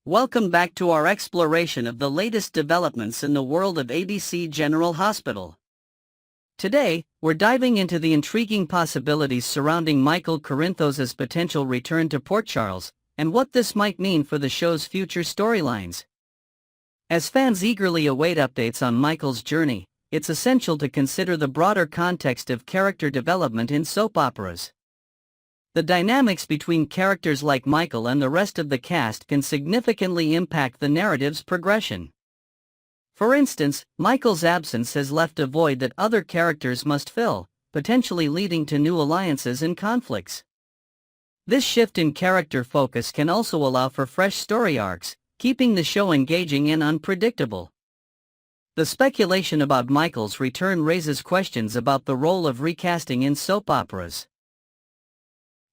Welcome back to our exploration of the latest developments in the world of ABC General Hospital. Today, we're diving into the intriguing possibilities surrounding Michael Corinthos' potential return to Port Charles, and what this might mean for the show's future storylines. As fans eagerly await updates on Michael's journey, it's essential to consider the broader context of character development in soap operas. The dynamics between characters like Michael and the rest of the cast can significantly impact the narrative's progression. For instance, Michael's absence has left a void that other characters must fill, potentially leading to new alliances and conflicts. This shift in character focus can also allow for fresh story arcs, keeping the show engaging and unpredictable. The speculation about Michael's return raises questions about the role of recasting in soap operas.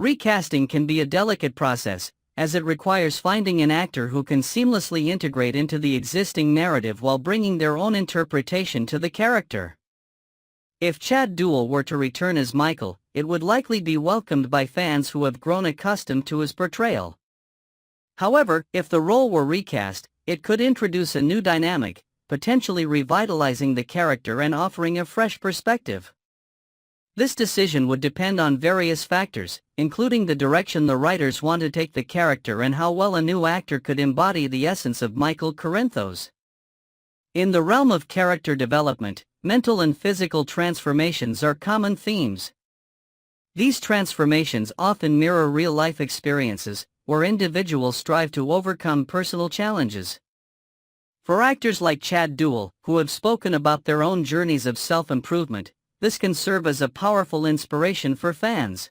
Recasting can be a delicate process, as it requires finding an actor who can seamlessly integrate into the existing narrative while bringing their own interpretation to the character. If Chad Duell were to return as Michael, it would likely be welcomed by fans who have grown accustomed to his portrayal. However, if the role were recast, it could introduce a new dynamic, potentially revitalizing the character and offering a fresh perspective. This decision would depend on various factors, including the direction the writers want to take the character and how well a new actor could embody the essence of Michael Corinthos. In the realm of character development, mental and physical transformations are common themes. These transformations often mirror real-life experiences, where individuals strive to overcome personal challenges. For actors like Chad Duell, who have spoken about their own journeys of self-improvement, this can serve as a powerful inspiration for fans.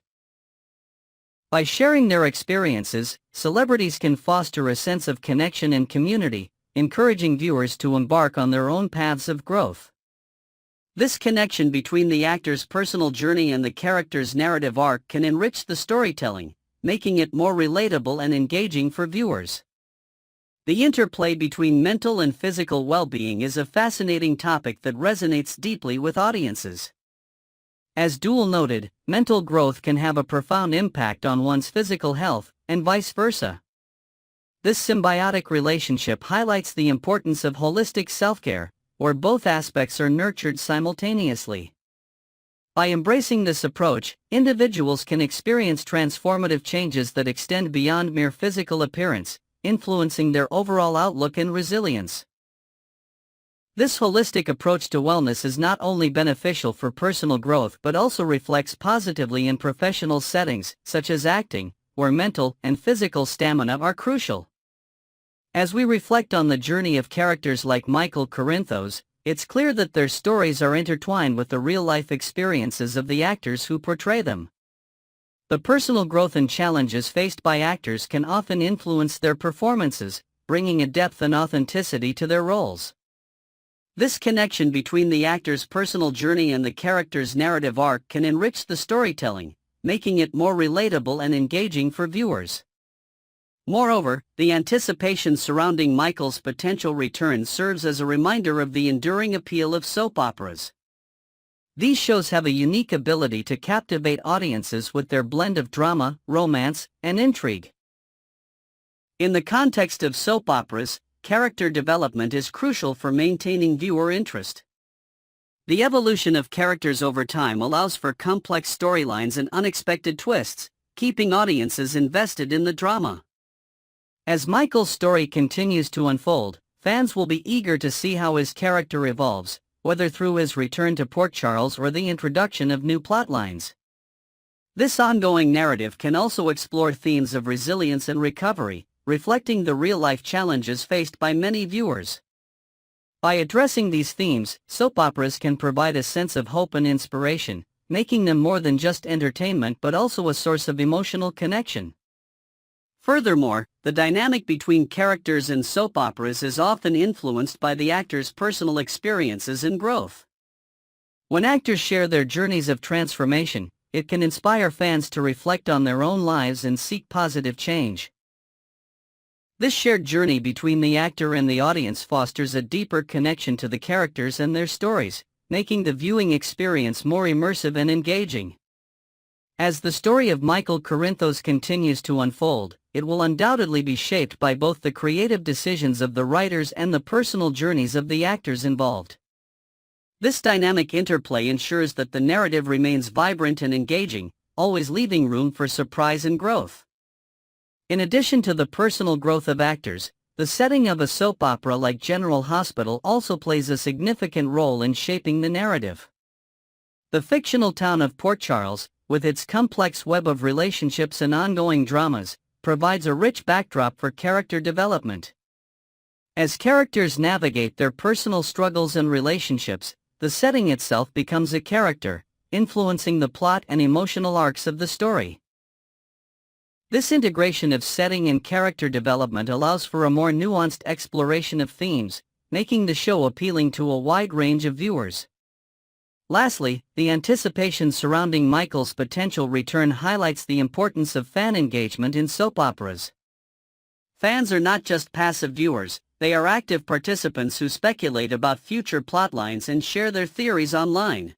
By sharing their experiences, celebrities can foster a sense of connection and community, encouraging viewers to embark on their own paths of growth. This connection between the actor's personal journey and the character's narrative arc can enrich the storytelling, making it more relatable and engaging for viewers. The interplay between mental and physical well-being is a fascinating topic that resonates deeply with audiences. As Duell noted, mental growth can have a profound impact on one's physical health, and vice versa. This symbiotic relationship highlights the importance of holistic self-care, where both aspects are nurtured simultaneously. By embracing this approach, individuals can experience transformative changes that extend beyond mere physical appearance, influencing their overall outlook and resilience. This holistic approach to wellness is not only beneficial for personal growth but also reflects positively in professional settings, such as acting, where mental and physical stamina are crucial. As we reflect on the journey of characters like Michael Corinthos, it's clear that their stories are intertwined with the real-life experiences of the actors who portray them. The personal growth and challenges faced by actors can often influence their performances, bringing a depth and authenticity to their roles. This connection between the actor's personal journey and the character's narrative arc can enrich the storytelling, making it more relatable and engaging for viewers. Moreover, the anticipation surrounding Michael's potential return serves as a reminder of the enduring appeal of soap operas. These shows have a unique ability to captivate audiences with their blend of drama, romance, and intrigue. In the context of soap operas, character development is crucial for maintaining viewer interest. The evolution of characters over time allows for complex storylines and unexpected twists, keeping audiences invested in the drama. As Michael's story continues to unfold, fans will be eager to see how his character evolves, whether through his return to Port Charles or the introduction of new plotlines. This ongoing narrative can also explore themes of resilience and recovery, reflecting the real-life challenges faced by many viewers. By addressing these themes, soap operas can provide a sense of hope and inspiration, making them more than just entertainment but also a source of emotional connection. Furthermore, the dynamic between characters in soap operas is often influenced by the actor's personal experiences and growth. When actors share their journeys of transformation, it can inspire fans to reflect on their own lives and seek positive change. This shared journey between the actor and the audience fosters a deeper connection to the characters and their stories, making the viewing experience more immersive and engaging. As the story of Michael Corinthos continues to unfold, it will undoubtedly be shaped by both the creative decisions of the writers and the personal journeys of the actors involved. This dynamic interplay ensures that the narrative remains vibrant and engaging, always leaving room for surprise and growth. In addition to the personal growth of actors, the setting of a soap opera like General Hospital also plays a significant role in shaping the narrative. The fictional town of Port Charles, with its complex web of relationships and ongoing dramas, provides a rich backdrop for character development. As characters navigate their personal struggles and relationships, the setting itself becomes a character, influencing the plot and emotional arcs of the story. This integration of setting and character development allows for a more nuanced exploration of themes, making the show appealing to a wide range of viewers. Lastly, the anticipation surrounding Michael's potential return highlights the importance of fan engagement in soap operas. Fans are not just passive viewers, they are active participants who speculate about future plotlines and share their theories online.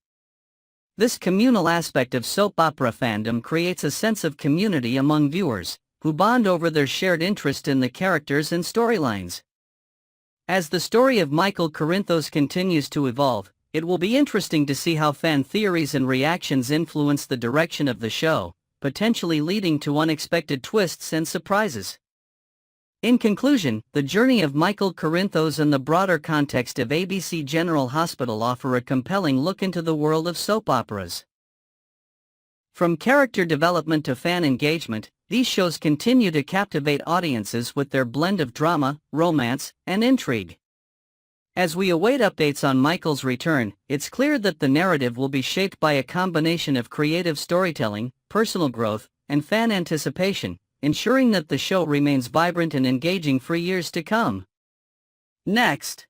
This communal aspect of soap opera fandom creates a sense of community among viewers, who bond over their shared interest in the characters and storylines. As the story of Michael Corinthos continues to evolve, it will be interesting to see how fan theories and reactions influence the direction of the show, potentially leading to unexpected twists and surprises. In conclusion, the journey of Michael Corinthos and the broader context of ABC General Hospital offer a compelling look into the world of soap operas. From character development to fan engagement, these shows continue to captivate audiences with their blend of drama, romance, and intrigue. As we await updates on Michael's return, it's clear that the narrative will be shaped by a combination of creative storytelling, personal growth, and fan anticipation, ensuring that the show remains vibrant and engaging for years to come. Next,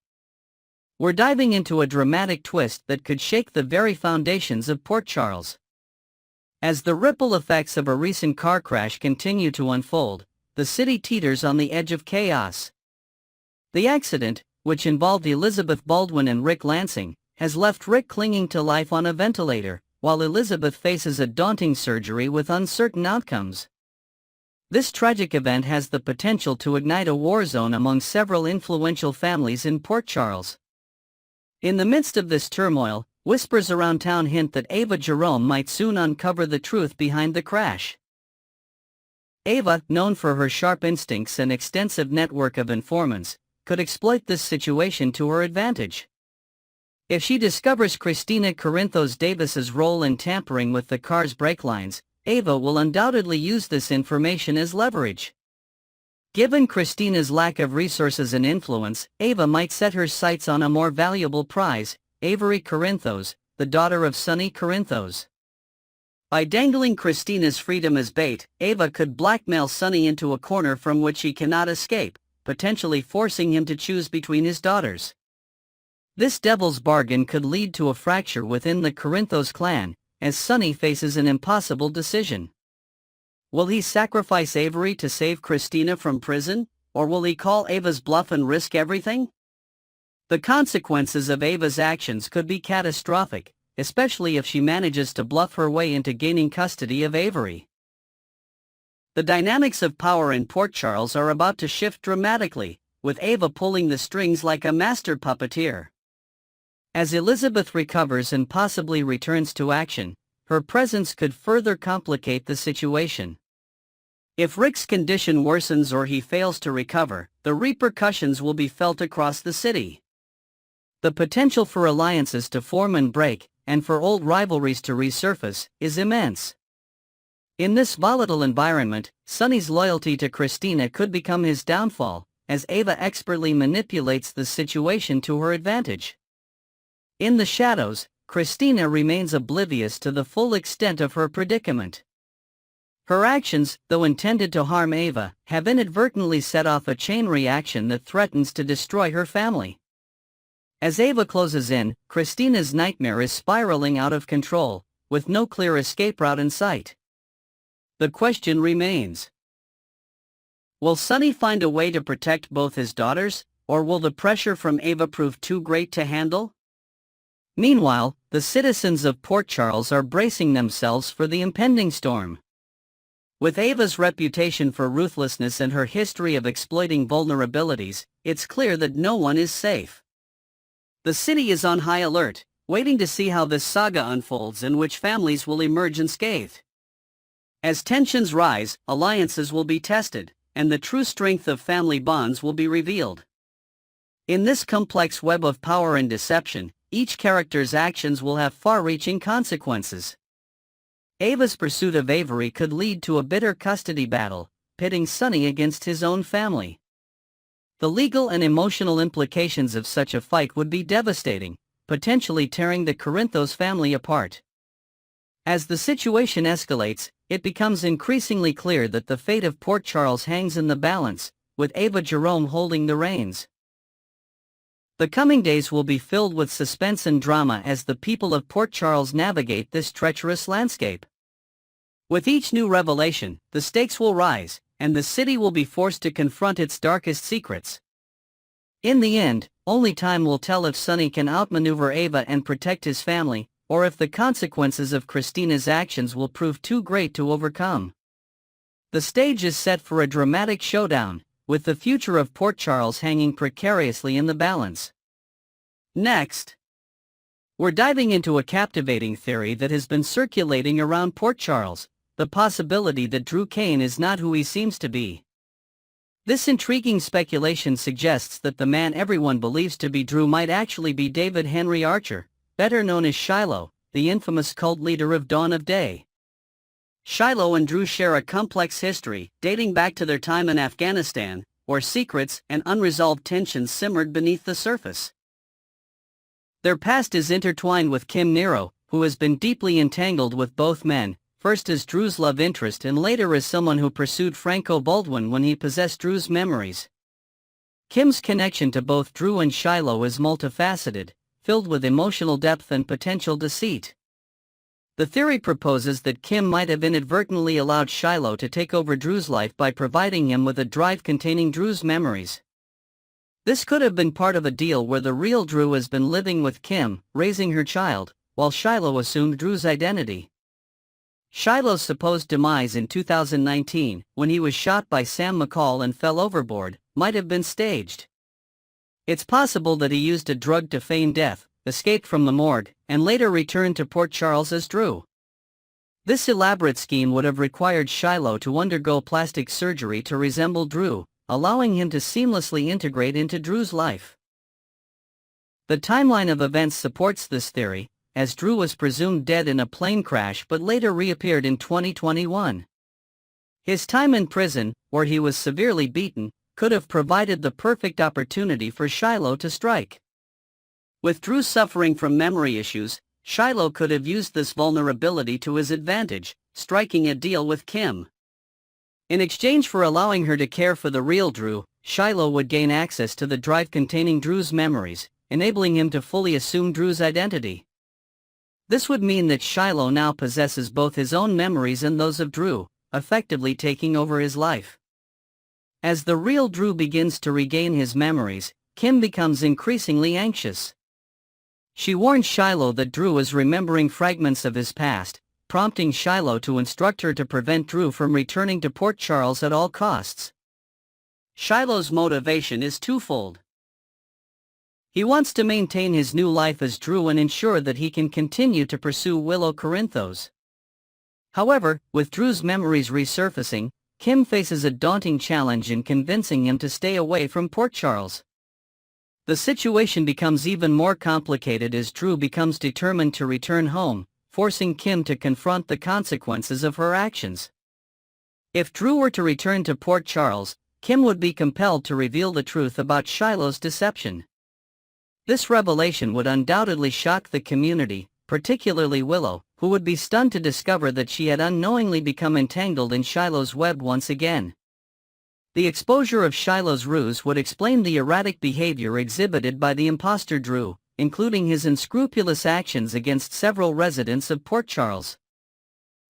we're diving into a dramatic twist that could shake the very foundations of Port Charles. As the ripple effects of a recent car crash continue to unfold, the city teeters on the edge of chaos. The accident, which involved Elizabeth Baldwin and Rick Lansing, has left Rick clinging to life on a ventilator, while Elizabeth faces a daunting surgery with uncertain outcomes. This tragic event has the potential to ignite a war zone among several influential families in Port Charles. In the midst of this turmoil, whispers around town hint that Ava Jerome might soon uncover the truth behind the crash. Ava, known for her sharp instincts and extensive network of informants, could exploit this situation to her advantage. If she discovers Christina Corinthos Davis's role in tampering with the car's brake lines, Ava will undoubtedly use this information as leverage. Given Christina's lack of resources and influence, Ava might set her sights on a more valuable prize, Avery Corinthos, the daughter of Sonny Corinthos. By dangling Christina's freedom as bait, Ava could blackmail Sonny into a corner from which he cannot escape, potentially forcing him to choose between his daughters. This devil's bargain could lead to a fracture within the Corinthos clan, as Sonny faces an impossible decision. Will he sacrifice Avery to save Christina from prison, or will he call Ava's bluff and risk everything? The consequences of Ava's actions could be catastrophic, especially if she manages to bluff her way into gaining custody of Avery. The dynamics of power in Port Charles are about to shift dramatically, with Ava pulling the strings like a master puppeteer. As Elizabeth recovers and possibly returns to action, her presence could further complicate the situation. If Rick's condition worsens or he fails to recover, the repercussions will be felt across the city. The potential for alliances to form and break, and for old rivalries to resurface, is immense. In this volatile environment, Sonny's loyalty to Christina could become his downfall, as Ava expertly manipulates the situation to her advantage. In the shadows, Christina remains oblivious to the full extent of her predicament. Her actions, though intended to harm Ava, have inadvertently set off a chain reaction that threatens to destroy her family. As Ava closes in, Christina's nightmare is spiraling out of control, with no clear escape route in sight. The question remains: will Sonny find a way to protect both his daughters, or will the pressure from Ava prove too great to handle? Meanwhile, the citizens of Port Charles are bracing themselves for the impending storm. With Ava's reputation for ruthlessness and her history of exploiting vulnerabilities, it's clear that no one is safe. The city is on high alert, waiting to see how this saga unfolds and which families will emerge unscathed. As tensions rise, alliances will be tested, and the true strength of family bonds will be revealed. In this complex web of power and deception, each character's actions will have far-reaching consequences. Ava's pursuit of Avery could lead to a bitter custody battle, pitting Sonny against his own family. The legal and emotional implications of such a fight would be devastating, potentially tearing the Corinthos family apart. As the situation escalates, it becomes increasingly clear that the fate of Port Charles hangs in the balance, with Ava Jerome holding the reins. The coming days will be filled with suspense and drama as the people of Port Charles navigate this treacherous landscape. With each new revelation, the stakes will rise, and the city will be forced to confront its darkest secrets. In the end, only time will tell if Sonny can outmaneuver Ava and protect his family, or if the consequences of Christina's actions will prove too great to overcome. The stage is set for a dramatic showdown, with the future of Port Charles hanging precariously in the balance. Next, we're diving into a captivating theory that has been circulating around Port Charles, the possibility that Drew Kane is not who he seems to be. This intriguing speculation suggests that the man everyone believes to be Drew might actually be David Henry Archer, better known as Shiloh, the infamous cult leader of Dawn of Day. Shiloh and Drew share a complex history, dating back to their time in Afghanistan, where secrets and unresolved tensions simmered beneath the surface. Their past is intertwined with Kim Nero, who has been deeply entangled with both men, first as Drew's love interest and later as someone who pursued Franco Baldwin when he possessed Drew's memories. Kim's connection to both Drew and Shiloh is multifaceted, filled with emotional depth and potential deceit. The theory proposes that Kim might have inadvertently allowed Shiloh to take over Drew's life by providing him with a drive containing Drew's memories. This could have been part of a deal where the real Drew has been living with Kim, raising her child, while Shiloh assumed Drew's identity. Shiloh's supposed demise in 2019, when he was shot by Sam McCall and fell overboard, might have been staged. It's possible that he used a drug to feign death, escaped from the morgue, and later returned to Port Charles as Drew. This elaborate scheme would have required Shiloh to undergo plastic surgery to resemble Drew, allowing him to seamlessly integrate into Drew's life. The timeline of events supports this theory, as Drew was presumed dead in a plane crash but later reappeared in 2021. His time in prison, where he was severely beaten, could have provided the perfect opportunity for Shiloh to strike. With Drew suffering from memory issues, Shiloh could have used this vulnerability to his advantage, striking a deal with Kim. In exchange for allowing her to care for the real Drew, Shiloh would gain access to the drive containing Drew's memories, enabling him to fully assume Drew's identity. This would mean that Shiloh now possesses both his own memories and those of Drew, effectively taking over his life. As the real Drew begins to regain his memories, Kim becomes increasingly anxious. She warns Shiloh that Drew is remembering fragments of his past, prompting Shiloh to instruct her to prevent Drew from returning to Port Charles at all costs. Shiloh's motivation is twofold. He wants to maintain his new life as Drew and ensure that he can continue to pursue Willow Corinthos. However, with Drew's memories resurfacing, Kim faces a daunting challenge in convincing him to stay away from Port Charles. The situation becomes even more complicated as Drew becomes determined to return home, forcing Kim to confront the consequences of her actions. If Drew were to return to Port Charles, Kim would be compelled to reveal the truth about Shiloh's deception. This revelation would undoubtedly shock the community, particularly Willow, who would be stunned to discover that she had unknowingly become entangled in Shiloh's web once again. The exposure of Shiloh's ruse would explain the erratic behavior exhibited by the imposter Drew, including his unscrupulous actions against several residents of Port Charles.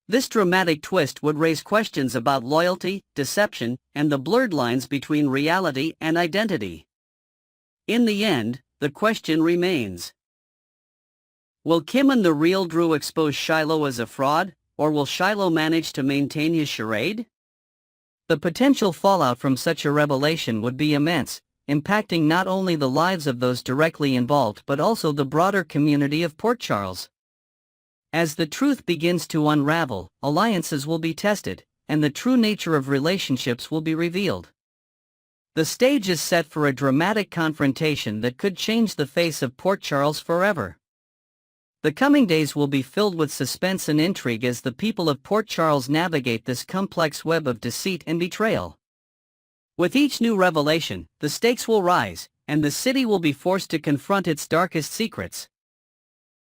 This dramatic twist would raise questions about loyalty, deception, and the blurred lines between reality and identity. In the end, the question remains: Will Kim and the real Drew expose Shiloh as a fraud, or will Shiloh manage to maintain his charade? The potential fallout from such a revelation would be immense, impacting not only the lives of those directly involved but also the broader community of Port Charles. As the truth begins to unravel, alliances will be tested, and the true nature of relationships will be revealed. The stage is set for a dramatic confrontation that could change the face of Port Charles forever. The coming days will be filled with suspense and intrigue as the people of Port Charles navigate this complex web of deceit and betrayal. With each new revelation, the stakes will rise, and the city will be forced to confront its darkest secrets.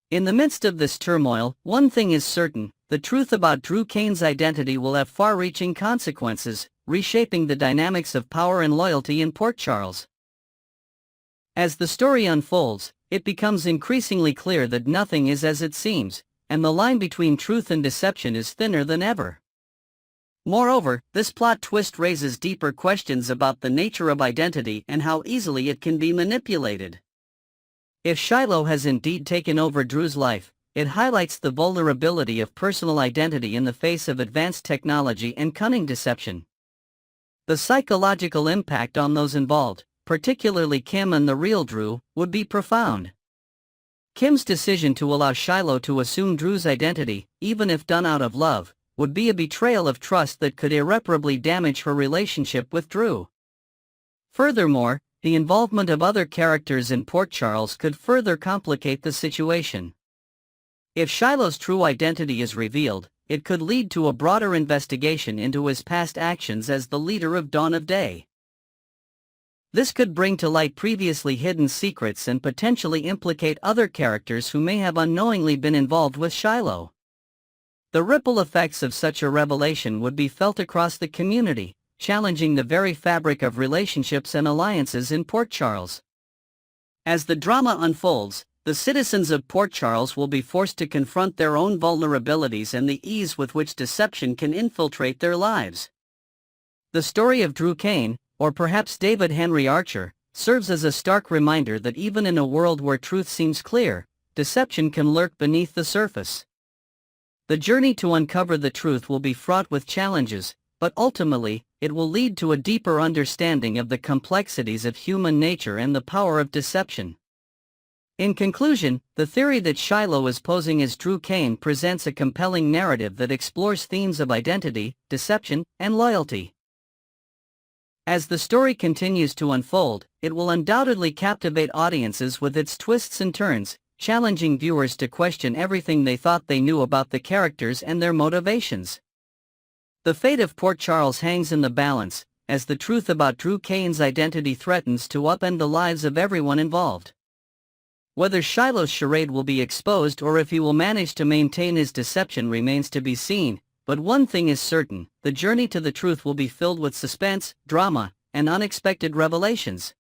In the midst of this turmoil, one thing is certain: the truth about Drew Kane's identity will have far-reaching consequences, reshaping the dynamics of power and loyalty in Port Charles. As the story unfolds, it becomes increasingly clear that nothing is as it seems, and the line between truth and deception is thinner than ever. Moreover, this plot twist raises deeper questions about the nature of identity and how easily it can be manipulated. If Shiloh has indeed taken over Drew's life, it highlights the vulnerability of personal identity in the face of advanced technology and cunning deception. The psychological impact on those involved, particularly Kim and the real Drew, would be profound. Kim's decision to allow Shiloh to assume Drew's identity, even if done out of love, would be a betrayal of trust that could irreparably damage her relationship with Drew. Furthermore, the involvement of other characters in Port Charles could further complicate the situation. If Shiloh's true identity is revealed, it could lead to a broader investigation into his past actions as the leader of Dawn of Day. This could bring to light previously hidden secrets and potentially implicate other characters who may have unknowingly been involved with Shiloh. The ripple effects of such a revelation would be felt across the community, challenging the very fabric of relationships and alliances in Port Charles. As the drama unfolds, the citizens of Port Charles will be forced to confront their own vulnerabilities and the ease with which deception can infiltrate their lives. The story of Drew Kane, or perhaps David Henry Archer, serves as a stark reminder that even in a world where truth seems clear, deception can lurk beneath the surface. The journey to uncover the truth will be fraught with challenges, but ultimately, it will lead to a deeper understanding of the complexities of human nature and the power of deception. In conclusion, the theory that Shiloh is posing as Drew Kane presents a compelling narrative that explores themes of identity, deception, and loyalty. As the story continues to unfold, it will undoubtedly captivate audiences with its twists and turns, challenging viewers to question everything they thought they knew about the characters and their motivations. The fate of Port Charles hangs in the balance, as the truth about Drew Kane's identity threatens to upend the lives of everyone involved. Whether Shiloh's charade will be exposed or if he will manage to maintain his deception remains to be seen, but one thing is certain: the journey to the truth will be filled with suspense, drama, and unexpected revelations.